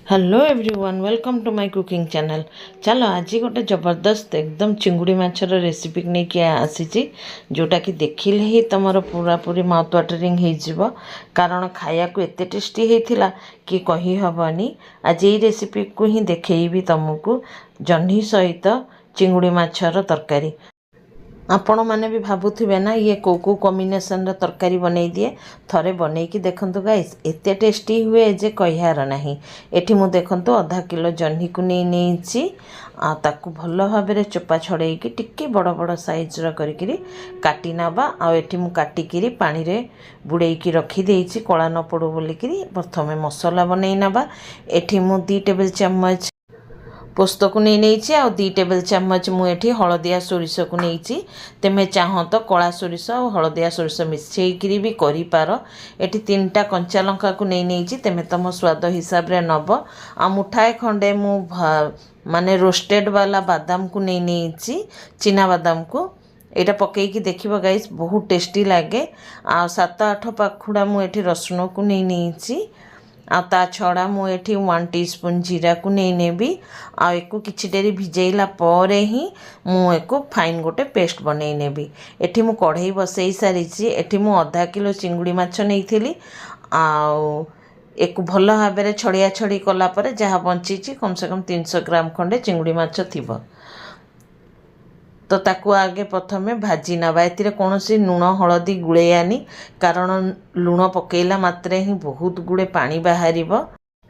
Hello everyone, welcome to my cooking channel. चलो आज गोटे जबरदस्त एकदम चिंगुड़ी माछर रेसिपी नहीं कि आसी जोटा कि देखिले ही तुम पूरा पूरी माउथ वाटरिंग हो कारण खाया को एते टेस्टी होता कि कही हबनी। आज ये रेसिपी को ही देखी तुमको जह्नी सहित चिंगुड़ी माछर तरकारी। आपण मैंने भी भावुवे ना ये को कॉम्बिनेशन तरकारी बनई दिए थरे बनईकी देखु गाइस एते टेस्टी हुए जे कहार ना। एठी मु देखु आधा किलो जह्नी को नहीं ताकू भल भाव चोपा छड़े टिके बड़ बड़ साइज्र काटी नवा आठी मु काटिकी पानी रे बुड़ेकी रखीदे कला न पड़ू बोलिकी प्रथम मसला बनई नवा। एठी मु 2 टेबल चामच पोस्त को नहीं आ 2 टेबल चामच मुझे हलदिया सोरिष को नहीं तेमे चाह तो कला सोरिष और हलदिया सोरिष मिसेकरी भी कर। एटी 3टा कंचा लंका को नहीं तेमे तुम स्वाद हिसाब रे नब। आ मुठाए खंडे मु माने रोस्टेड वाला बादाम को नहीं चीना बादाम को एटा पकईकी देखिबो गाइस बहुत टेस्टी लगे। आ 7-8 पाखुड़ा मुझे रसुण को नहीं ता छड़ा मुझे 1 टीस्पून जीरा को नहीं नेबी आको किछि डेरी भिजेला पर ही मुझे फाइन गोटे पेस्ट बनई नेबी। एठी मु कढ़ई बसई सारी एठी मु आधा किलो चिंगुड़ी माछ नहीं एक भल भाव छड़िया छड़ी कलापर जहाँ बंची कम से कम 300 ग्राम खंडे चिंगुड़ी माछ थिबो। तो ताकू आगे प्रथमे भाजी नवा। एतिरे कौनसी लुण हलदी गुड़ेयानी कारण लुण पकेला मात्रे ही बहुत गुड़े पानी बाहर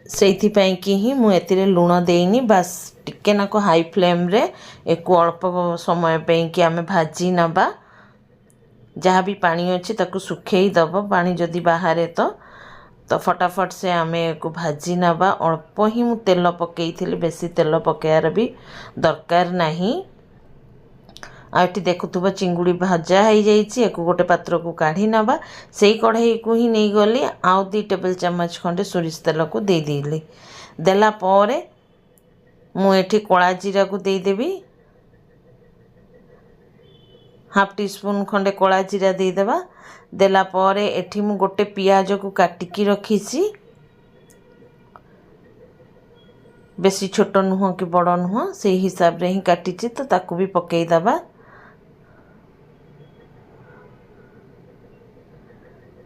से ही मु एतिरे लुण देनी बास टिके नाको हाई फ्लेम रे एको अल्प समय पे कि आमे भाजी नवा। जहाँ भी पानी अच्छी ताकू सुखेई दब पानी जदि बाहर तो फटाफट से आमे को भाजी नवा। अल्प ही मु तेल पकई थी बेसी तेल पकेयार भी दरकार नहीं। आठी देखुव चिंगुड़ी भजा हो जाइए गोटे पात्र को काढ़ी नवा। से कढ़ई को ही नहीं गली आउ 2 टेबल चामच खंडे सोरिष तेल को दे देली देला पर मुझे कला जीरा को देदेवी 1/2 टीस्पून खंडे कला जीरा देदेबा। देला पर एठी मु गोटे पियाज को काटिकी रखीसी बेसी छोट नुह कि बड़ नुह से हिसाब रे ही काटी तो ताकू भी पकई दबा।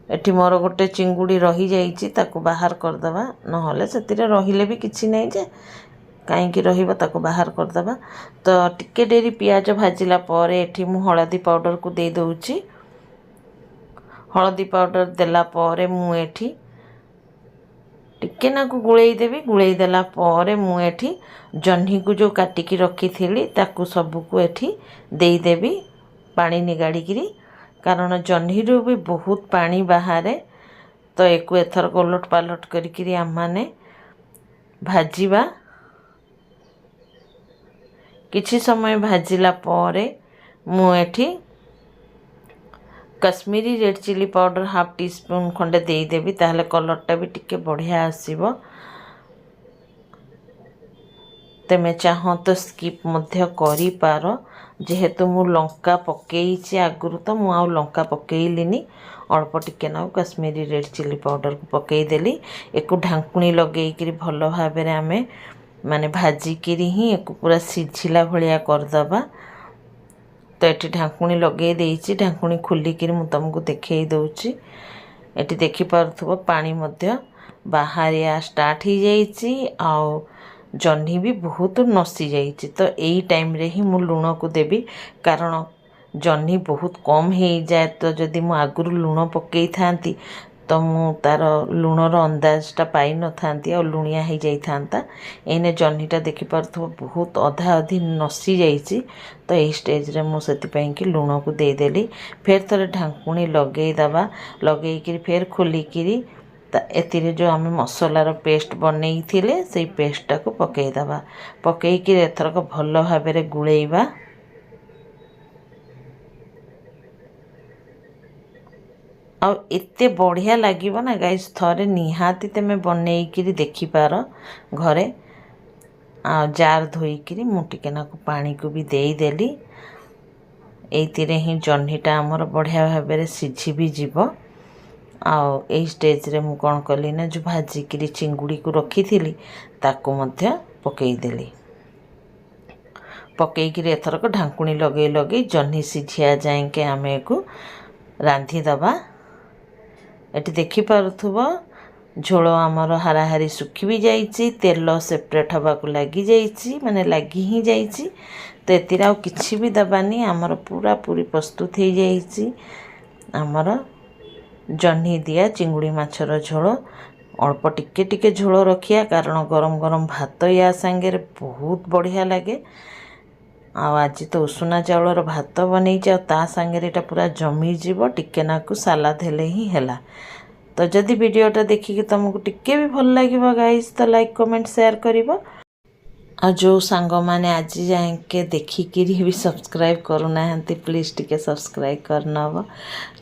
एठी मोर गोटे चिंगुड़ी रही जाइए ताकू बाहर करदबा नहले से रहिले भी किसी नहीं जे कहीं रहिबा ताकू बाहर करदबा। तो टिके डेरी पियाज भाजिला पर एठी मु हलदी पाउडर को दे दउची। हलदी पाउडर देला पर मु एठी टिके ना को गुड़ई देवी। गुड़ई देला पर मु एठी जह्नी को जो काटिकी रखी थी ताकू सब को एठी दे देवी पानी निगाड़ी कारण जह्नी रू भी बहुत पानी बाहर। तो एक एथर उलट पालट करी आम माने भाजीबा। किछि समय भाजिला पर मुझे Kashmiri red chilli powder 1/2 teaspoon खंडे देदेवी ताहले कलरटा भी टिके बढ़िया आसीबो। तेमे चाह तो स्किप मध्य करी पारो जेहेतु मु लंका पकई आगुरी तो मु आउ लंका पकईलिनी अल्प टिके ना कश्मीरी रेड चिली पाउडर को पकईदेली। एक ढांकुणी लगे भल भाव आमे माने भाजिकी ही एक पूरा सिझिला भाया करदबा। तो ये ढांकुणी लगे देइछि ढांकुणी खोलिकी मु तुमको देखई दउछि। एटी देखि पारुथबो पानी मध्य बाहरिया स्टार्ट हो जाइछि आउ जह्नी भी बहुत नसी जाइए। तो यही टाइम रे ही मु लुण को देवी कारण जह्नी बहुत कम हो जाए। तो जदि मु आगुरु लुण पकई थांती तो मु तार लुणर अंदाजटा पाई न थांती और लुणिया हो जाई थांता। एने जह्नीटा देखि पारुथबो बहुत अधा अधि नसी जाइए। तो यही स्टेज रे मु सेति कि लुण को दे देली। फेर थरे ढांकुणी लगे दबा लगेकी फेर खोलिकी एतिरे जो आम मसलार पेस्ट बनई थिले से पेस्टा को पकई दबा। पकईकी एथरक भल भाव गुड़ेइबा। आ एते बढ़िया लागिबो ना गाइस थरे निहाती तमे बनईकी देखिपार घरे। आ जार धोईकी मु टिके नाकु पानी को भी देई देली। एतिरे ही जह्नीटा हमर बढ़िया भाव सिझी भी जीवो। ଆଉ ଏଇ ଷ୍ଟେଜ୍ରେ ମୁଁ କ'ଣ କଲି ନା ଯେଉଁ ଭାଜିକିରି ଚିଙ୍ଗୁଡ଼ିକୁ ରଖିଥିଲି ତାକୁ ମଧ୍ୟ ପକାଇଦେଲି। ପକାଇକିରି ଏଥରକ ଢାଙ୍କୁଣୀ ଲଗାଇ ଲଗାଇ ଜହ୍ନି ସିଝିଆ ଯାଏଁକେ ଆମେ ୟାକୁ ରାନ୍ଧିଦେବା। ଏଠି ଦେଖିପାରୁଥିବ ଝୋଳ ଆମର ହାରାହାରି ଶୁଖି ବି ଯାଇଛି, ତେଲ ସେପାରେଟ୍ ହେବାକୁ ଲାଗିଯାଇଛି, ମାନେ ଲାଗି ହିଁ ଯାଇଛି। ତ ଏଥିରେ ଆଉ କିଛି ବି ଦେବାନି, ଆମର ପୁରାପୁରି ପ୍ରସ୍ତୁତ ହେଇଯାଇଛି ଆମର ଜହ୍ନି ଦିଆ ଚିଙ୍ଗୁଡ଼ି ମାଛର ଝୋଳ। ଅଳ୍ପ ଟିକେ ଟିକେ ଝୋଳ ରଖିବା, କାରଣ ଗରମ ଗରମ ଭାତ ୟା ସାଙ୍ଗରେ ବହୁତ ବଢ଼ିଆ ଲାଗେ। ଆଉ ଆଜି ତ ଉଷୁନା ଚାଉଳର ଭାତ ବନେଇଛି, ଆଉ ତା ସାଙ୍ଗରେ ଏଇଟା ପୁରା ଜମିଯିବ। ଟିକେ ନାକୁ ସାଲାଦ ହେଲେ ହିଁ ହେଲା। ତ ଯଦି ଭିଡ଼ିଓଟା ଦେଖିକି ତୁମକୁ ଟିକେ ବି ଭଲ ଲାଗିବ ଗାଇସ୍, ତ ଲାଇକ୍ କମେଣ୍ଟ ସେୟାର କରିବ। ଆଉ ଯେଉଁ ସାଙ୍ଗମାନେ ଆଜି ଯାଏଁକେ ଦେଖିକିରି ବି ସବସ୍କ୍ରାଇବ୍ କରୁନାହାନ୍ତି, ପ୍ଲିଜ୍ ଟିକେ ସବସ୍କ୍ରାଇବ୍ କରିନେବ।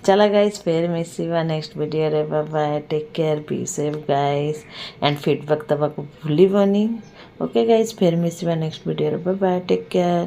ଚାଲ ଗାଇସ୍ ଫେର ମିଶିବା ନେକ୍ସଟ ଭିଡ଼ିଓରେ। Bye bye, take care, be safe guys, and feedback ଦେବାକୁ ଭୁଲିବନି। ଓକେ ଗାଇସ୍, ଫେର ମିଶିବା ନେକ୍ସଟ ଭିଡ଼ିଓରେ। Bye bye, take care.